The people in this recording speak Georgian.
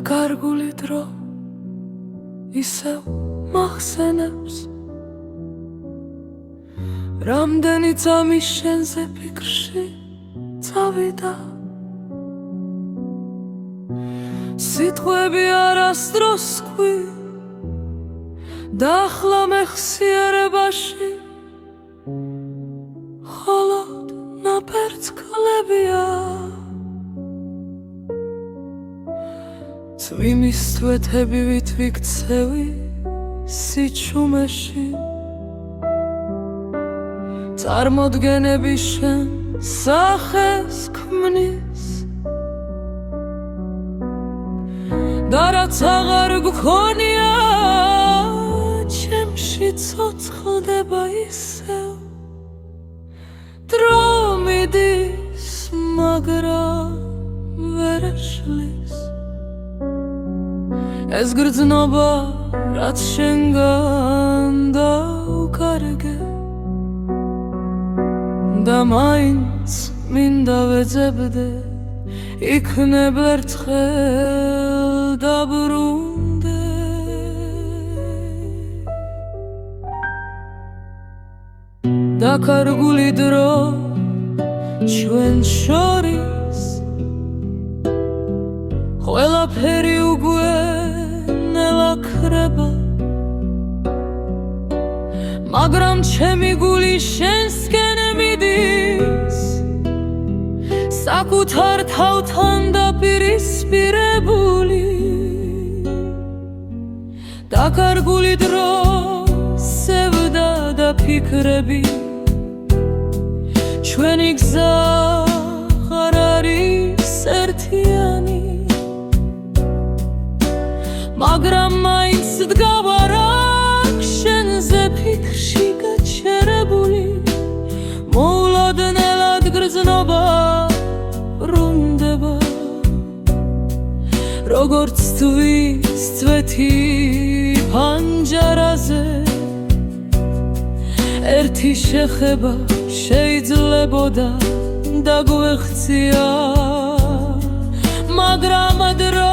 დაკარგული დრო ისევ მახსენებს რამდენი წამი შენზე ფიქრში წავიდა სიტყვები არასდროს ხვი და ახლა მეხსიერებაში მხოლოდ ნაპერწკლებია წვიმის თვეთები ვით ვიქცევი სიჩუმეში წარმოდგენები შენ სახეს ქმნის და რაც აღარ გქონია ჩემში ცოცხლდება ისევ დრო მიდის მაგრამ ვერ ეშლის ეს გრძნობა რაც შენგან დაუკარგე და მაინც მინდა ვეძებდე იქნებ ერთხელ დაბრუნდე დაკარგული დრო ჩვენ შორის ყველაფერი უგვენელა ქრება მაგრამ ჩემი გული შენსკენ მიდის საკუთარ თავთან დაპირისპირებული დაკარგული დრო სევდა და ფიქრები ჩვენი გზა აღარ არის ერთიანი მაგრამ მაინც დგავარ აქ შენზე ფიქრში გაჩერებული მოულოდნელად გრძნობა ბრუნდება როგორც თვის წვეთი პანჯარაზე ერთი შეხება შეიძლებოდა დაგვეღწია მაგრამ დრო